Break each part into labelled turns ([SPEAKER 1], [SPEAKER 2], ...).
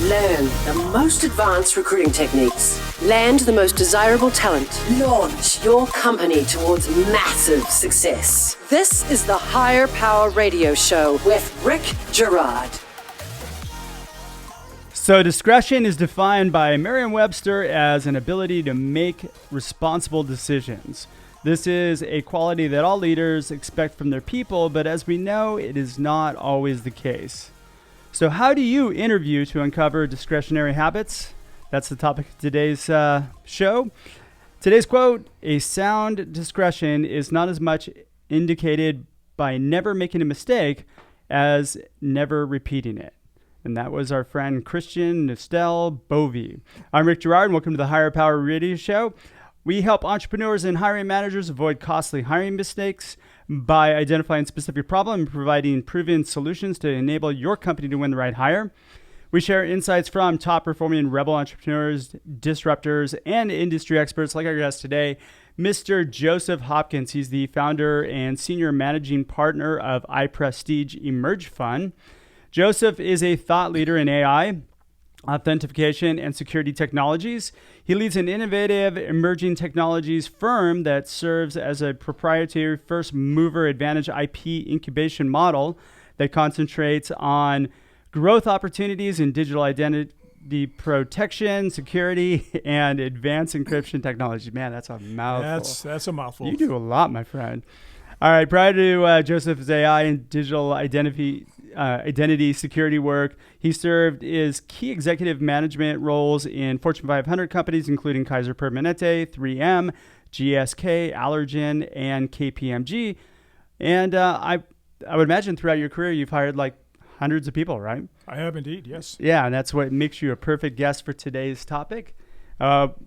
[SPEAKER 1] Learn the most advanced recruiting techniques. Land the most desirable talent. Launch your company towards massive success. This is the Higher Power Radio Show with Rick Girard.
[SPEAKER 2] So discretion is defined by Merriam Webster as an ability to make responsible decisions. This is a quality that all leaders expect from their people, but as we know, it is not always the case. So how do you interview to uncover discretionary habits? That's the topic of today's show. Today's quote, "A sound discretion is not as much indicated by never making a mistake as never repeating it." And that was our friend Christian Nostel Bovey. I'm Rick Girard, and welcome to the Higher Power Radio Show. We help entrepreneurs and hiring managers avoid costly hiring mistakes by identifying specific problems and providing proven solutions to enable your company to win the right hire. We share insights from top-performing rebel entrepreneurs, disruptors, and industry experts like our guest today, Mr. Joseph Hopkins. He's the founder and senior managing partner of IPRESTIGE Emerge Fund. Joseph is a thought leader in AI, authentication, and security technologies. He leads an innovative emerging technologies firm that serves as a proprietary first mover advantage IP incubation model that concentrates on growth opportunities in digital identity protection, security, and advanced encryption technology. Man, that's a mouthful.
[SPEAKER 3] That's a mouthful.
[SPEAKER 2] You do a lot, my friend. All right, prior to Joseph's AI and digital identity security work, he served as key executive management roles in Fortune 500 companies, including Kaiser Permanente, 3M, GSK, Allergen, and KPMG. And I would imagine throughout your career, you've hired like hundreds of people, right?
[SPEAKER 3] I have indeed, yes.
[SPEAKER 2] Yeah, and that's what makes you a perfect guest for today's topic.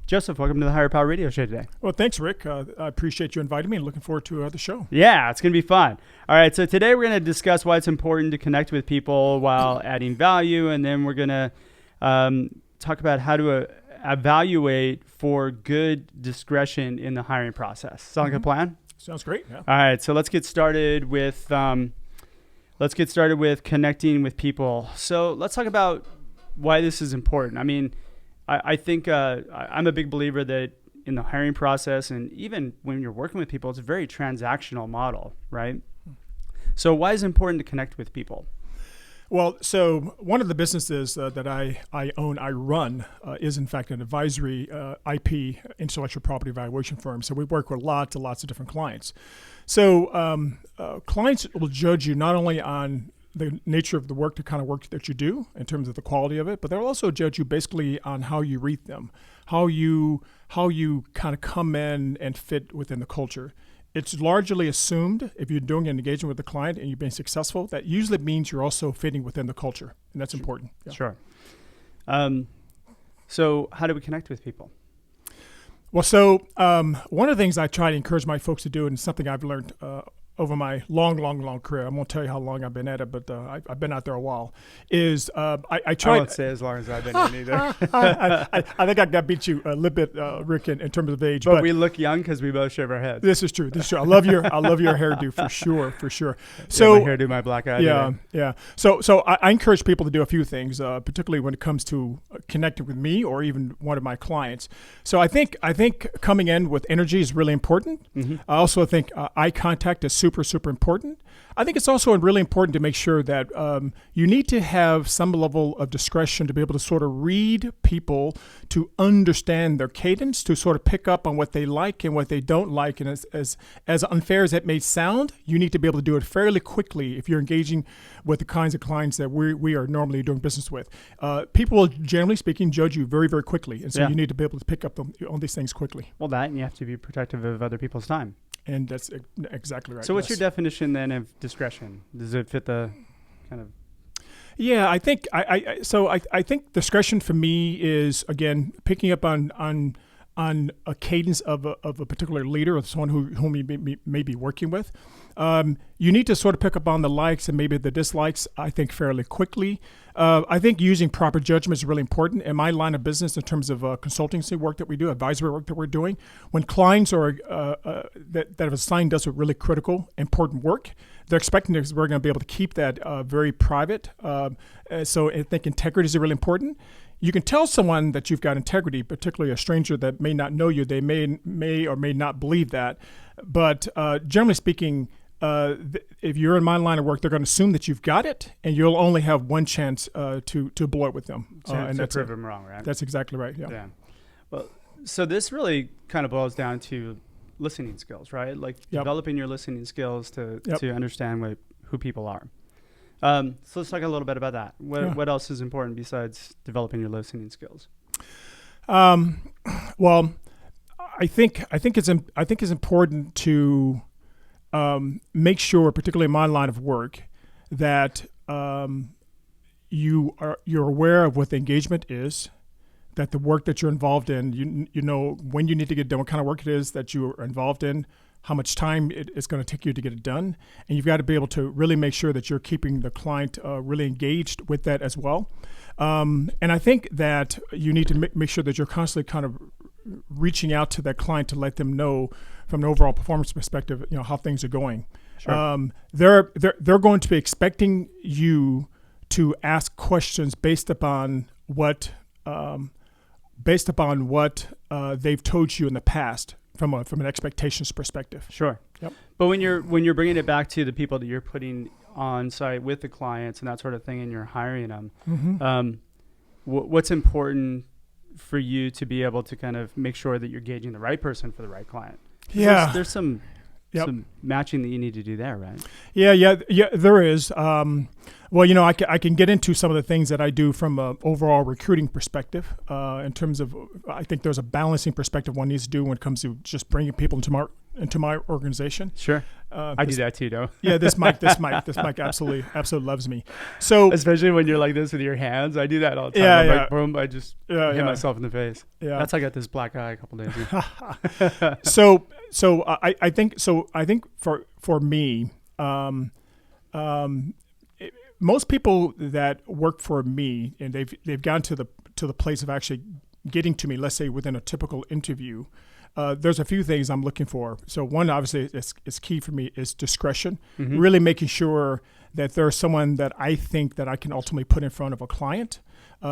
[SPEAKER 2] Joseph, welcome to the Higher Power Radio Show today.
[SPEAKER 3] Well, thanks, Rick. I appreciate you inviting me and looking forward to the show.
[SPEAKER 2] Yeah, it's going to be fun. All right, so today we're going to discuss why it's important to connect with people while adding value, and then we're going to talk about how to evaluate for good discretion in the hiring process. Sound like a plan?
[SPEAKER 3] Sounds great. Yeah.
[SPEAKER 2] All right, so let's get started with connecting with people. So let's talk about why this is important. I mean, I think I'm a big believer that in the hiring process and even when you're working with people, it's a very transactional model, right? So why is it important to connect with people?
[SPEAKER 3] Well, so one of the businesses that I run is in fact an advisory IP intellectual property evaluation firm. So we work with lots and lots of different clients. So clients will judge you not only on the nature of the work, the kind of work that you do in terms of the quality of it, but they'll also judge you basically on how you read them, how you kind of come in and fit within the culture. It's largely assumed if you're doing an engagement with the client and you've been successful, that usually means you're also fitting within the culture, and that's important. Yeah.
[SPEAKER 2] Sure. So how do we connect with people?
[SPEAKER 3] Well, so one of the things I try to encourage my folks to do, and something I've learned over my long career, I won't tell you how long I've been at it, but I've been out there a while, is I try.
[SPEAKER 2] I won't say as long as I've been in either.
[SPEAKER 3] I think I got beat you a little bit, Rick, in terms of age.
[SPEAKER 2] But we look young because we both shave our heads.
[SPEAKER 3] This is true. I love your hairdo for sure. So
[SPEAKER 2] my hairdo, my black eye.
[SPEAKER 3] Yeah. So I encourage people to do a few things, particularly when it comes to connecting with me or even one of my clients. So I think coming in with energy is really important. Mm-hmm. I also think eye contact is super important. I think it's also really important to make sure that you need to have some level of discretion to be able to sort of read people, to understand their cadence, to sort of pick up on what they like and what they don't like. And as unfair as that may sound, you need to be able to do it fairly quickly if you're engaging with the kinds of clients that we are normally doing business with. People will, generally speaking, judge you very, very quickly. And so you need to be able to pick up on these things quickly.
[SPEAKER 2] Well, and you have to be protective of other people's time.
[SPEAKER 3] And that's exactly right.
[SPEAKER 2] So what's your definition then of discretion? Does it fit the kind of...
[SPEAKER 3] Yeah, I think I think discretion for me is, again, picking up on a cadence of a particular leader or someone whom you may be working with. You need to sort of pick up on the likes and maybe the dislikes, I think, fairly quickly. I think using proper judgment is really important. In my line of business, in terms of consultancy work that we do, advisory work that we're doing, when clients are that have assigned us with really critical, important work, they're expecting that we're going to be able to keep that very private. So I think integrity is really important. You can tell someone that you've got integrity, particularly a stranger that may not know you. They may or may not believe that. But generally speaking, if you're in my line of work, they're going to assume that you've got it, and you'll only have one chance to blow it with them.
[SPEAKER 2] And that's prove them wrong, right?
[SPEAKER 3] That's exactly right. Yeah.
[SPEAKER 2] Well, so this really kind of boils down to listening skills, right? Like developing your listening skills to understand who people are. So let's talk a little bit about that. What else is important besides developing your listening skills?
[SPEAKER 3] Well, I think it's important to make sure, particularly in my line of work, that you're aware of what the engagement is, that the work that you're involved in, you know when you need to get done, what kind of work it is that you are involved in, how much time it's going to take you to get it done. And you've got to be able to really make sure that you're keeping the client really engaged with that as well. And I think that you need to make sure that you're constantly kind of reaching out to that client to let them know from an overall performance perspective, how things are going. Sure. They're going to be expecting you to ask questions based upon what they've told you in the past. From an expectations perspective.
[SPEAKER 2] Sure.
[SPEAKER 3] Yep.
[SPEAKER 2] But when you're bringing it back to the people that you're putting on site with the clients and that sort of thing, and you're hiring them, what's important for you to be able to kind of make sure that you're gauging the right person for the right client?
[SPEAKER 3] Yeah.
[SPEAKER 2] There's some matching that you need to do there, right?
[SPEAKER 3] Yeah, there is. Well, I can get into some of the things that I do from an overall recruiting perspective. In terms of, I think there's a balancing perspective one needs to do when it comes to just bringing people into my organization.
[SPEAKER 2] Sure, I do that too, though.
[SPEAKER 3] Yeah, this mic absolutely loves me. So
[SPEAKER 2] especially when you're like this with your hands, I do that all the time. I'm like, boom, I just hit myself in the face. Yeah, that's how I got this black eye a couple days ago.
[SPEAKER 3] So I think for me, most people that work for me, and they've gotten to the place of actually getting to me, let's say within a typical interview, there's a few things I'm looking for. So one, obviously, is key for me is discretion, really making sure that there's someone that I think that I can ultimately put in front of a client,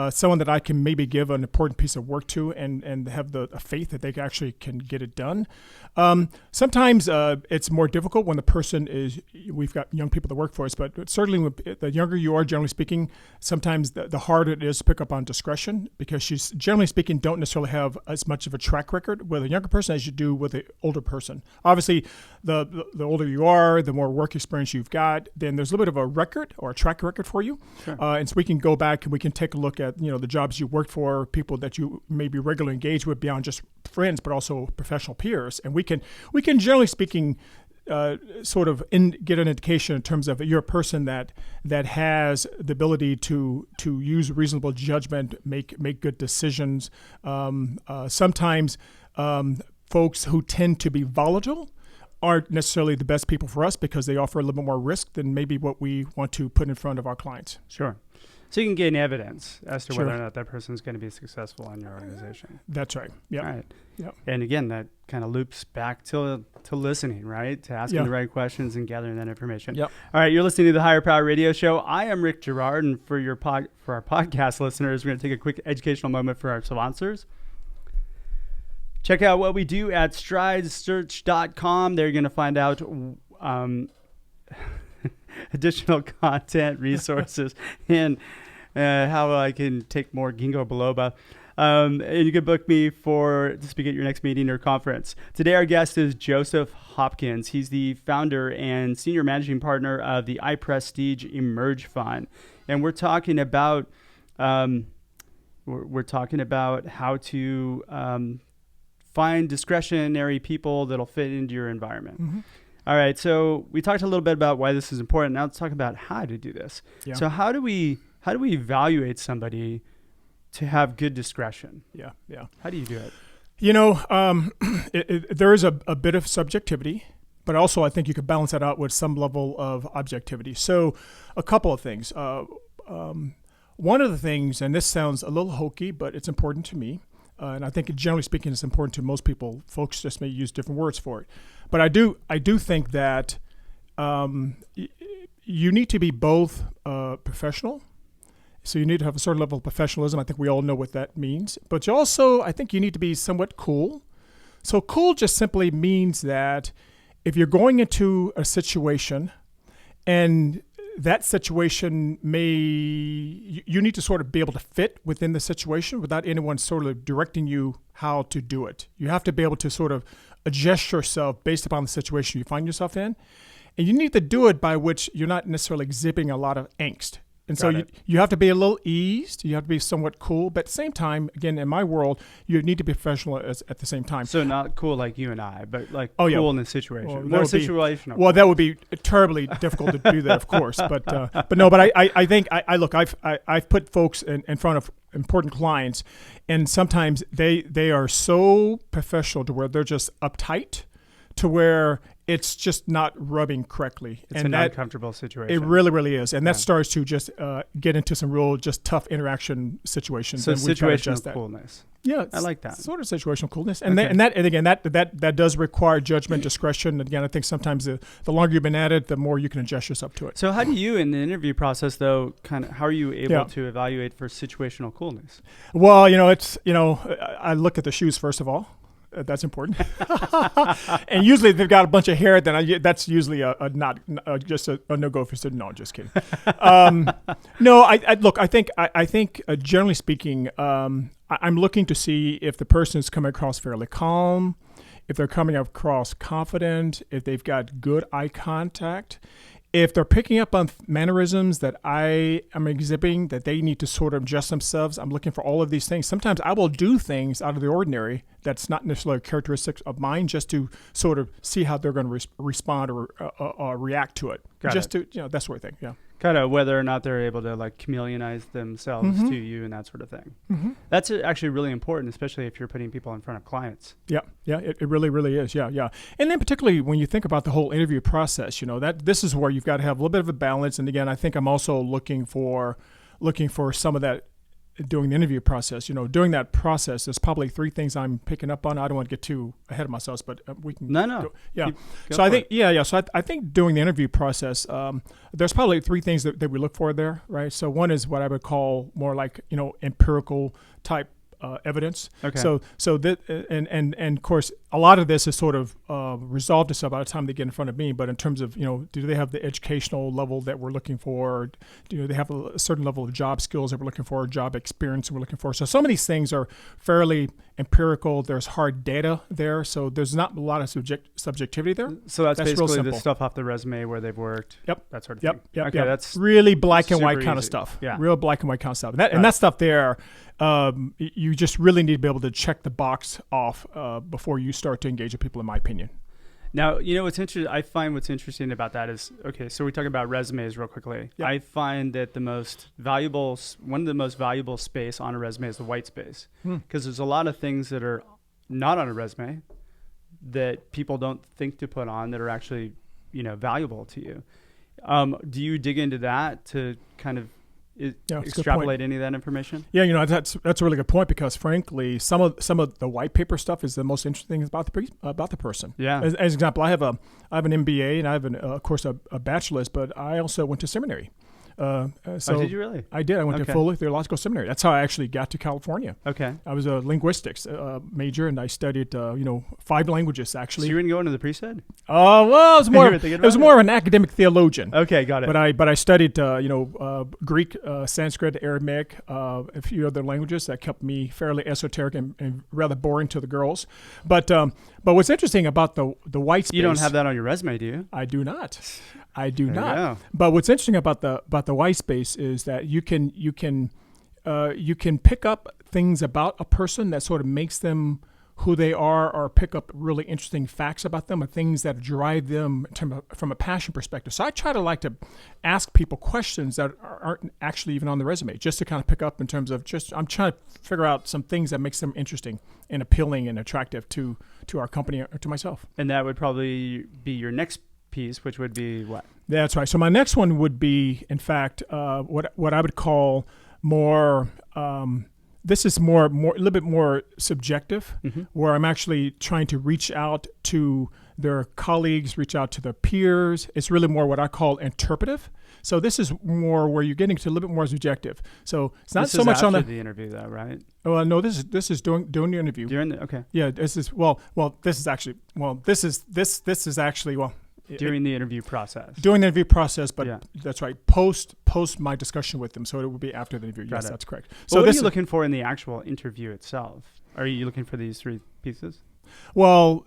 [SPEAKER 3] someone that I can maybe give an important piece of work to and have the faith that they actually can get it done. Sometimes it's more difficult when the person we've got young people that work for us, but certainly the younger you are, generally speaking, sometimes the harder it is to pick up on discretion, because she's, generally speaking, don't necessarily have as much of a track record with a younger person as you do with an older person. Obviously, the older you are, the more work experience you've got, then there's a little bit of a record or a track record for you. Sure. And so we can go back and we can take a look at the jobs you worked for, people that you maybe regularly engage with beyond just friends, but also professional peers, and we can generally speaking sort of get an indication in terms of you're a person that has the ability to use reasonable judgment, make good decisions. Sometimes folks who tend to be volatile aren't necessarily the best people for us because they offer a little bit more risk than maybe what we want to put in front of our clients.
[SPEAKER 2] Sure. So you can gain evidence as to whether or not that person is going to be successful in your organization.
[SPEAKER 3] That's right. Yeah.
[SPEAKER 2] Right. Yep. And again, that kind of loops back to listening, right? To asking the right questions and gathering that information. Yep. All right. You're listening to the Higher Power Radio Show. I am Rick Girard, and for our podcast listeners, we're going to take a quick educational moment for our sponsors. Check out what we do at stridesearch.com. There you're going to find out additional content, resources, and how I can take more ginkgo biloba. And you can book me to speak at your next meeting or conference. Today, our guest is Joseph Hopkins. He's the founder and senior managing partner of the IPRESTIGE Emerge Fund. And we're talking about how to find discretionary people that'll fit into your environment. Mm-hmm. All right, so we talked a little bit about why this is important. Now let's talk about how to do this. Yeah. So how do we evaluate somebody to have good discretion?
[SPEAKER 3] Yeah.
[SPEAKER 2] How do you do it?
[SPEAKER 3] There is a bit of subjectivity, but also I think you could balance that out with some level of objectivity. So a couple of things. one of the things, and this sounds a little hokey, but it's important to me, and I think generally speaking, it's important to most people. Folks just may use different words for it, but I do think that you need to be both professional. So you need to have a certain level of professionalism. I think we all know what that means. But I think you need to be somewhat cool. So cool just simply means that if you're going into a situation and that situation you need to sort of be able to fit within the situation without anyone sort of directing you how to do it. You have to be able to sort of adjust yourself based upon the situation you find yourself in. And you need to do it by which you're not necessarily exhibiting a lot of angst. And so you have to be a little eased. You have to be somewhat cool. But at the same time, again, in my world, you need to be professional at the same time.
[SPEAKER 2] So not cool like you and I, but like cool in the situation.
[SPEAKER 3] Well,
[SPEAKER 2] more situational.
[SPEAKER 3] Well, that would be terribly difficult to do that, of course. But I think I've put folks in front of important clients, and sometimes they are so professional to where they're just uptight, to where it's just not rubbing correctly.
[SPEAKER 2] It's an uncomfortable situation.
[SPEAKER 3] It really, really is. And that starts to just get into some real just tough interaction situations.
[SPEAKER 2] So situational coolness.
[SPEAKER 3] Yeah.
[SPEAKER 2] I like that.
[SPEAKER 3] Sort of situational coolness. And that does require judgment, discretion. And again, I think sometimes the longer you've been at it, the more you can adjust yourself to it.
[SPEAKER 2] So how do you, in the interview process though, how are you able to evaluate for situational coolness?
[SPEAKER 3] Well, I look at the shoes first of all. That's important. And usually they've got a bunch of hair, then that's usually a no-go for student. No, just kidding. No, I think generally speaking, I'm looking to see if the person is coming across fairly calm, if they're coming across confident, if they've got good eye contact, if they're picking up on mannerisms that I am exhibiting that they need to sort of adjust themselves. I'm looking for all of these things. Sometimes I will do things out of the ordinary that's not necessarily a characteristic of mine, just to sort of see how they're going to respond or react to it. That sort of thing. Yeah.
[SPEAKER 2] Kind of whether or not they're able to like chameleonize themselves to you and that sort of thing. Mm-hmm. That's actually really important, especially if you're putting people in front of clients.
[SPEAKER 3] Yeah, it really, really is. Yeah. And then particularly when you think about the whole interview process, that this is where you've got to have a little bit of a balance. And again, I think I'm also looking for some of that during the interview process. During that process, there's probably 3 things I'm picking up on. I don't want to get too ahead of myself, but we can.
[SPEAKER 2] No.
[SPEAKER 3] Go. Yeah. So I think, So I think during the interview process, there's probably 3 things that we look for there, right? So one is what I would call more like, empirical type evidence.
[SPEAKER 2] Okay.
[SPEAKER 3] So that and of course a lot of this is sort of resolved itself by the time they get in front of me. But in terms of do they have the educational level that we're looking for? Or do they have a certain level of job skills that we're looking for, job experience we're looking for? So some of these things are fairly empirical. There's hard data there, so there's not a lot of subjectivity there.
[SPEAKER 2] So that's basically the stuff off the resume where they've worked.
[SPEAKER 3] Yep.
[SPEAKER 2] That sort of thing.
[SPEAKER 3] Yep.
[SPEAKER 2] Okay, that's
[SPEAKER 3] really black and white kind of
[SPEAKER 2] easy.
[SPEAKER 3] stuff.
[SPEAKER 2] Yeah.
[SPEAKER 3] Real black and white kind of stuff. And that stuff there, you just really need to be able to check the box off before you start to engage with people, in my opinion.
[SPEAKER 2] Now, what's interesting. I find what's interesting about that is, okay, so we talk about resumes real quickly. Yep. I find that one of the most valuable space on a resume is the white space, because there's a lot of things that are not on a resume that people don't think to put on that are actually, valuable to you. Do you dig into that to kind of extrapolate any of that information?
[SPEAKER 3] Yeah, that's a really good point, because frankly, some of the white paper stuff is the most interesting thing about the person.
[SPEAKER 2] Yeah.
[SPEAKER 3] As example, I have an MBA and I have of course a bachelor's, but I also went to seminary.
[SPEAKER 2] So did you really?
[SPEAKER 3] I did. I went to Fuller Theological Seminary. That's how I actually got to California.
[SPEAKER 2] Okay.
[SPEAKER 3] I was a linguistics major, and I studied 5 languages actually.
[SPEAKER 2] So you didn't go into the priesthood?
[SPEAKER 3] Well, it was more of an academic theologian.
[SPEAKER 2] Okay, got it.
[SPEAKER 3] But I studied Greek, Sanskrit, Aramaic, a few other languages that kept me fairly esoteric and rather boring to the girls. But what's interesting about the white space,
[SPEAKER 2] you don't have that on your resume, do you?
[SPEAKER 3] I do not. But what's interesting about the white space is that you can pick up things about a person that sort of makes them who they are, or pick up really interesting facts about them, or things that drive them from a passion perspective. So I try to ask people questions that aren't actually even on the resume, just to kind of pick up in terms of I'm trying to figure out some things that makes them interesting and appealing and attractive to our company or to myself.
[SPEAKER 2] And that would probably be your next piece, which would be what?
[SPEAKER 3] That's right. So my next one would be, in fact, what I would call more. This is more a little bit more subjective, where I'm actually trying to reach out to their colleagues, reach out to their peers. It's really more what I call interpretive. So this is more where you're getting to a little bit more subjective. So it's not so much on
[SPEAKER 2] the interview, though, right?
[SPEAKER 3] Well, no, this is doing the interview.
[SPEAKER 2] Okay.
[SPEAKER 3] Yeah, this is this is actually
[SPEAKER 2] during the interview process.
[SPEAKER 3] During the interview process, but
[SPEAKER 2] Yeah.
[SPEAKER 3] that's right. Post my discussion with them, so it would be after the interview.
[SPEAKER 2] Got
[SPEAKER 3] Yes,
[SPEAKER 2] it.
[SPEAKER 3] that's correct.
[SPEAKER 2] So what are you looking for in the actual interview itself? Are you looking for these three pieces?
[SPEAKER 3] Well,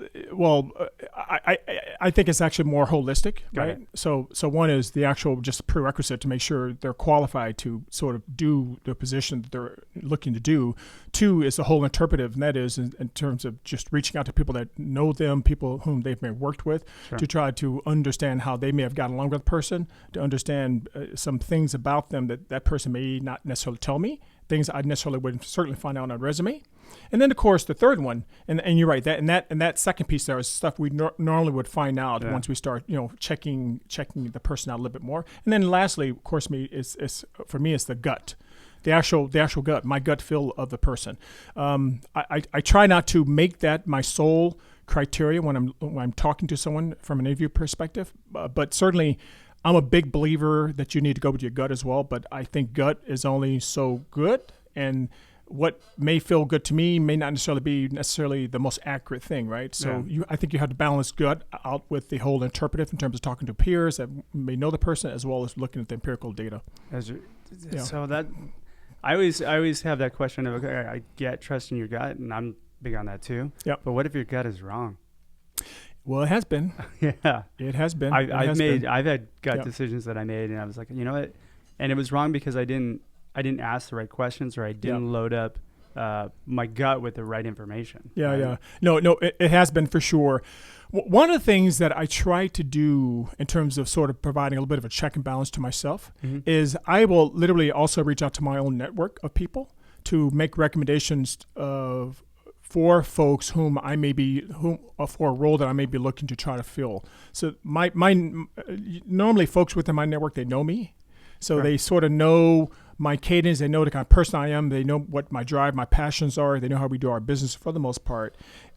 [SPEAKER 3] I think it's actually more holistic,
[SPEAKER 2] Got
[SPEAKER 3] right?
[SPEAKER 2] it.
[SPEAKER 3] So one is the actual just prerequisite to make sure they're qualified to sort of do the position that they're looking to do. Two is the whole interpretive, and that is in terms of just reaching out to people that know them, people whom they've may have worked with,
[SPEAKER 2] Sure.
[SPEAKER 3] to try to understand how they may have gotten along with the person, to understand some things about them that person may not necessarily tell me, things I necessarily wouldn't certainly find out on a resume. And then, of course, the third one, and you're right, that second piece there is stuff we normally would find out once we start, checking the person out a little bit more. And then, lastly, of course, for me, it's the gut, the actual gut, my gut feel of the person. I try not to make that my sole criteria when I'm talking to someone from an interview perspective, but certainly, I'm a big believer that you need to go with your gut as well. But I think gut is only so good, and what may feel good to me may not necessarily be the most accurate thing, right? So I think you have to balance gut out with the whole interpretive in terms of talking to peers that may know the person, as well as looking at the empirical data.
[SPEAKER 2] So that I always have that question of, okay, I get trust in your gut, and I'm big on that too.
[SPEAKER 3] Yeah.
[SPEAKER 2] But what if your gut is wrong?
[SPEAKER 3] Well, it has been.
[SPEAKER 2] Yeah.
[SPEAKER 3] It has been.
[SPEAKER 2] I've had gut decisions that I made, and I was like, you know what? And it was wrong because I didn't ask the right questions, or I didn't load up my gut with the right information.
[SPEAKER 3] Yeah,
[SPEAKER 2] right?
[SPEAKER 3] yeah. No, it has been for sure. One of the things that I try to do in terms of sort of providing a little bit of a check and balance to myself is I will literally also reach out to my own network of people to make recommendations for folks for a role that I may be looking to try to fill. So normally folks within my network, they know me. So they sort of know my cadence. They know the kind of person I am. They know what my drive, my passions are. They know how we do our business for the most part.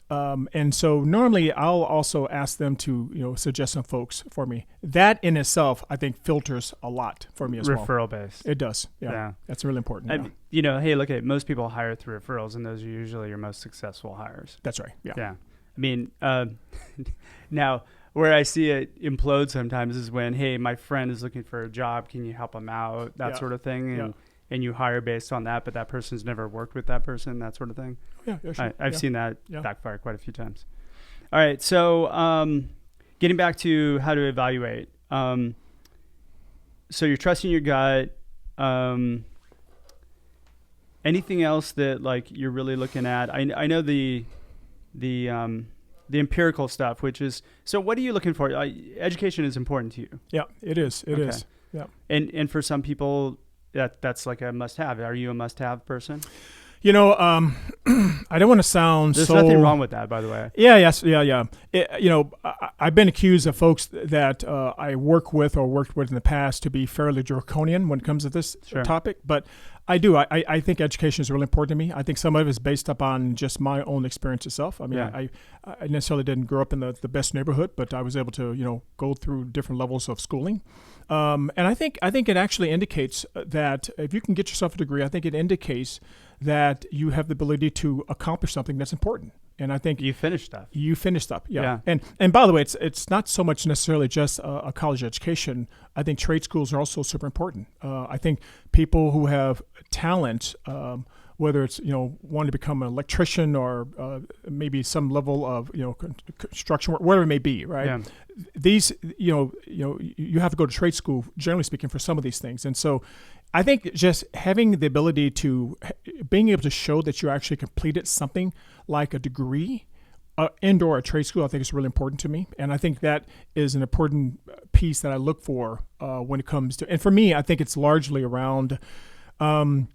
[SPEAKER 3] And so normally I'll also ask them to, suggest some folks for me. That in itself, I think, filters a lot for me as well.
[SPEAKER 2] Referral based.
[SPEAKER 3] It does. Yeah. That's really important.
[SPEAKER 2] Hey, look at most people hire through referrals, and those are usually your most successful hires.
[SPEAKER 3] That's right. Yeah.
[SPEAKER 2] Yeah. I mean, now where I see it implode sometimes is when, hey, my friend is looking for a job. Can you help him out? That sort of thing. And you hire based on that, but that person's never worked with that person, that sort of thing.
[SPEAKER 3] Yeah, sure.
[SPEAKER 2] I've seen that backfire quite a few times. All right, so getting back to how to evaluate. So you're trusting your gut. Anything else that you're really looking at? I know the empirical stuff, which is, so what are you looking for? Education is important to you.
[SPEAKER 3] Yeah, it is. It is. Yeah.
[SPEAKER 2] And for some people, that's like a must-have. Are you a must-have person?
[SPEAKER 3] I don't want to sound
[SPEAKER 2] There's nothing wrong with that, by the way.
[SPEAKER 3] Yeah, yes, yeah. I've been accused of folks that I work with or worked with in the past to be fairly draconian when it comes to this topic, but I do. I think education is really important to me. I think some of it is based upon just my own experience itself. I mean, I necessarily didn't grow up in the best neighborhood, but I was able to, go through different levels of schooling. And I think it actually indicates that if you can get yourself a degree, I think it indicates that you have the ability to accomplish something that's important. And I think
[SPEAKER 2] you finish stuff.
[SPEAKER 3] Yeah. And by the way, it's not so much necessarily just a college education. I think trade schools are also super important. I think people who have talent, whether it's want to become an electrician or maybe some level of construction work, whatever it may be, right?
[SPEAKER 2] Yeah.
[SPEAKER 3] These you have to go to trade school, generally speaking, for some of these things, and so I think just having the ability to being able to show that you actually completed something like a degree and/or a trade school, I think is really important to me, and I think that is an important piece that I look for when it comes to. And for me, I think it's largely around. I'm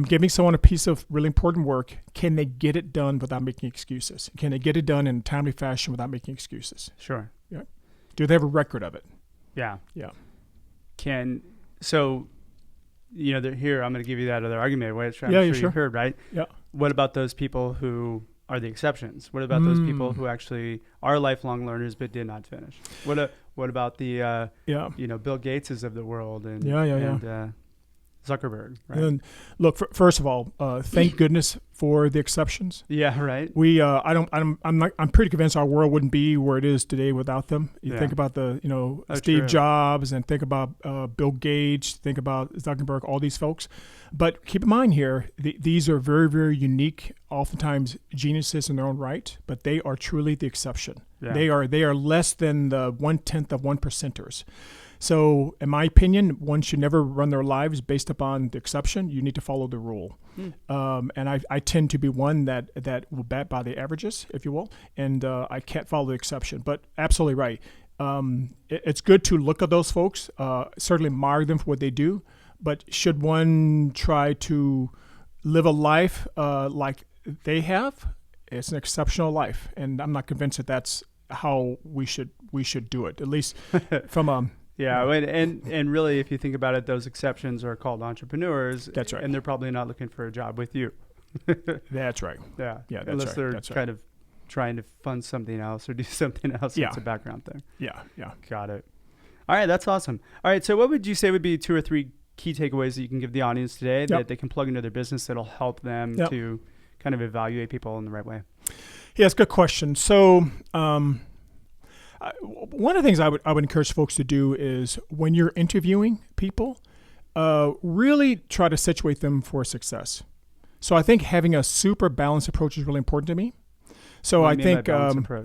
[SPEAKER 3] giving someone a piece of really important work. Can they get it done without making excuses? Can they get it done in a timely fashion without making excuses?
[SPEAKER 2] Sure.
[SPEAKER 3] Yeah. Do they have a record of it?
[SPEAKER 2] Yeah.
[SPEAKER 3] Yeah.
[SPEAKER 2] So here, I'm going to give you that other argument, which I'm
[SPEAKER 3] Yeah,
[SPEAKER 2] sure
[SPEAKER 3] sure.
[SPEAKER 2] you've heard, right?
[SPEAKER 3] Yeah.
[SPEAKER 2] What about those people who are the exceptions? What about those people who actually are lifelong learners but did not finish? What about the Bill Gateses of the world and Zuckerberg? Right?
[SPEAKER 3] And look, first of all, thank goodness for the exceptions.
[SPEAKER 2] Yeah, right.
[SPEAKER 3] I'm pretty convinced our world wouldn't be where it is today without them. You think about Steve Jobs, and think about Bill Gates, think about Zuckerberg, all these folks. But keep in mind here, these are very, very unique, oftentimes geniuses in their own right, but they are truly the exception. Yeah. They are less than the 1/10 of 1%ers. So, in my opinion, one should never run their lives based upon the exception. You need to follow the rule. And I tend to be one that will bat by the averages, if you will, and I can't follow the exception. But absolutely right. It's good to look at those folks, certainly admire them for what they do, but should one try to live a life like they have, it's an exceptional life. And I'm not convinced that that's how we should do it, at least from a...
[SPEAKER 2] Yeah, and really, if you think about it, those exceptions are called entrepreneurs.
[SPEAKER 3] That's right.
[SPEAKER 2] And they're probably not looking for a job with you.
[SPEAKER 3] That's right.
[SPEAKER 2] Yeah.
[SPEAKER 3] Yeah,
[SPEAKER 2] unless they're kind of trying to fund something else or do something else.
[SPEAKER 3] Yeah.
[SPEAKER 2] It's a background thing.
[SPEAKER 3] Yeah.
[SPEAKER 2] Got it. All right, that's awesome. All right, so what would you say would be 2 or 3 key takeaways that you can give the audience today that they can plug into their business that'll help them to kind of evaluate people in the right way?
[SPEAKER 3] Yeah, it's a good question. So, one of the things I would encourage folks to do is when you're interviewing people, really try to situate them for success. So I think having a super balanced approach is really important to me. So I think,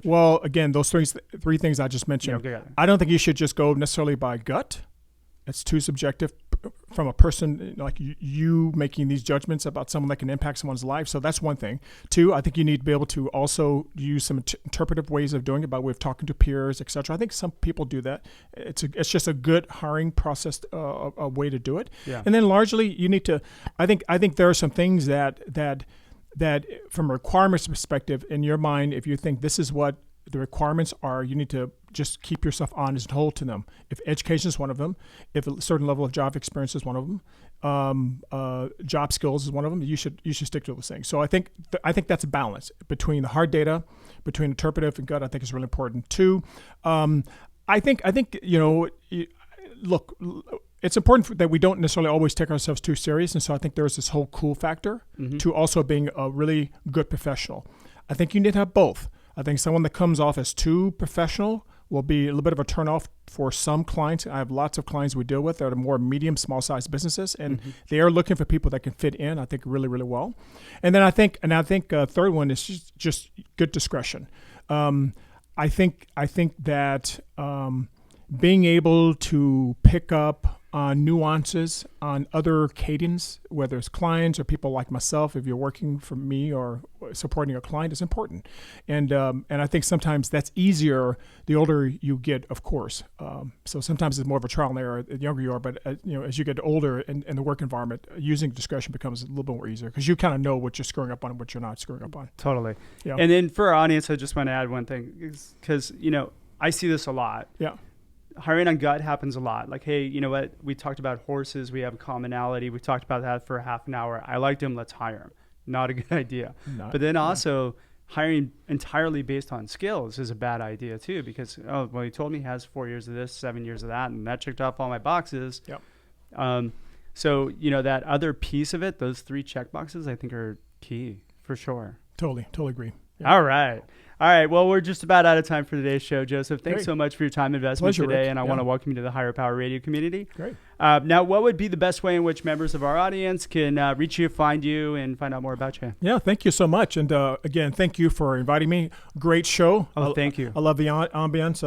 [SPEAKER 3] well, again, those three things I just mentioned, I don't think you should just go necessarily by gut. It's too subjective from a person like you making these judgments about someone that can impact someone's life. So that's one thing. 2, I think you need to be able to also use some interpretive ways of doing it by way of talking to peers, etc. I think some people do that. It's just a good hiring process, a way to do it. Yeah. And then largely you need to, I think there are some things that from a requirements perspective in your mind, if you think this is what the requirements are, you need to just keep yourself honest and hold to them. If education is one of them, if a certain level of job experience is one of them, job skills is one of them, you should stick to those things. So I think that's a balance between the hard data, between interpretive and gut. I think is really important. 2, I think look, it's important that we don't necessarily always take ourselves too serious, and so I think there's this whole cool factor to also being a really good professional. I think you need to have both. I think someone that comes off as too professional will be a little bit of a turnoff for some clients. I have lots of clients we deal with that are more medium, small-sized businesses, and they are looking for people that can fit in, I think, really, really well. And then I think third one is just good discretion. I think that being able to pick up on nuances on other cadence, whether it's clients or people like myself, if you're working for me or supporting a client, is important. And I think sometimes that's easier the older you get, of course. So sometimes it's more of a trial and error the younger you are, but as you get older in the work environment, using discretion becomes a little bit more easier because you kind of know what you're screwing up on and what you're not screwing up on.
[SPEAKER 2] Totally.
[SPEAKER 3] Yeah.
[SPEAKER 2] And then for our audience, I just want to add one thing because, I see this a lot.
[SPEAKER 3] Yeah.
[SPEAKER 2] Hiring on gut happens a lot. Like, hey, you know what? We talked about horses. We have a commonality. We talked about that for half an hour. I liked him. Let's hire him. Not a good idea. But then also hiring entirely based on skills is a bad idea too, because, he told me he has 4 years of this, 7 years of that, and that checked off all my boxes.
[SPEAKER 3] Yep.
[SPEAKER 2] So, that other piece of it, those 3 check boxes, I think are key for sure.
[SPEAKER 3] Totally agree.
[SPEAKER 2] Yeah. All right. Well, we're just about out of time for today's show, Joseph. Thanks so much for your time investment today,
[SPEAKER 3] Rick.
[SPEAKER 2] And I want to welcome you to the Higher Power Radio community.
[SPEAKER 3] Great.
[SPEAKER 2] Now, what would be the best way in which members of our audience can reach you, find you, and find out more about you?
[SPEAKER 3] Yeah, thank you so much. And again, thank you for inviting me. Great show.
[SPEAKER 2] Oh, thank you.
[SPEAKER 3] I love the ambience.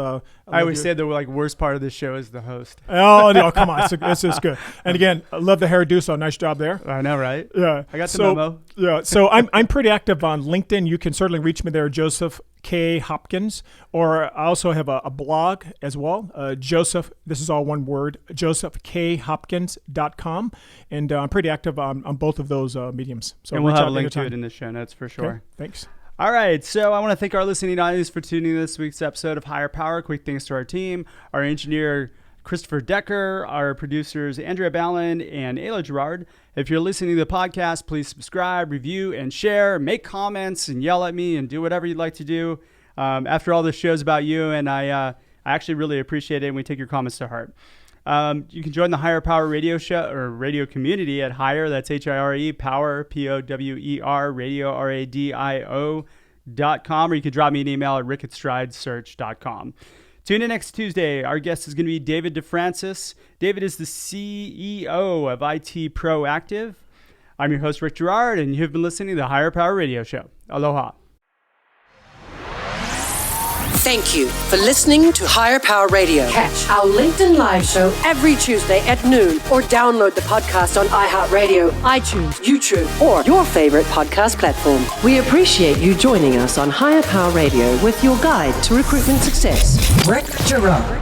[SPEAKER 2] I always say the worst part of this show is the host.
[SPEAKER 3] Oh, no, come on. It's good. And again, I love the hairdo, so nice job there.
[SPEAKER 2] I know, right?
[SPEAKER 3] Yeah.
[SPEAKER 2] I got the memo.
[SPEAKER 3] Yeah, so I'm pretty active on LinkedIn. You can certainly reach me there, Joseph K. Hopkins, or I also have a blog as well, Joseph, this is all one word, josephkhopkins.com, and I'm pretty active on both of those mediums. So
[SPEAKER 2] and we'll have a link to it in the show notes for sure.
[SPEAKER 3] Okay, thanks.
[SPEAKER 2] All right, so I want to thank our listening audience for tuning in this week's episode of Higher Power. Quick thanks to our team, our engineer, Christopher Decker, our producers, Andrea Ballin and Ayla Girard. If you're listening to the podcast, please subscribe, review, and share. Make comments and yell at me and do whatever you'd like to do. After all, this show's about you, and I actually really appreciate it, and we take your comments to heart. You can join the Higher Power radio show or radio community at Higher. That's HIRE, Power, POWER, radio, RADIO.com, or you can drop me an email at rick@stridesearch.com. Tune in next Tuesday. Our guest is going to be David DeFrancis. David is the CEO of IT Proactive. I'm your host, Rick Girard, and you've been listening to the Higher Power Radio Show. Aloha.
[SPEAKER 1] Thank you for listening to Higher Power Radio. Catch our LinkedIn Live show every Tuesday at noon, or download the podcast on iHeartRadio, iTunes, YouTube, or your favorite podcast platform. We appreciate you joining us on Higher Power Radio with your guide to recruitment success, Rick Girard.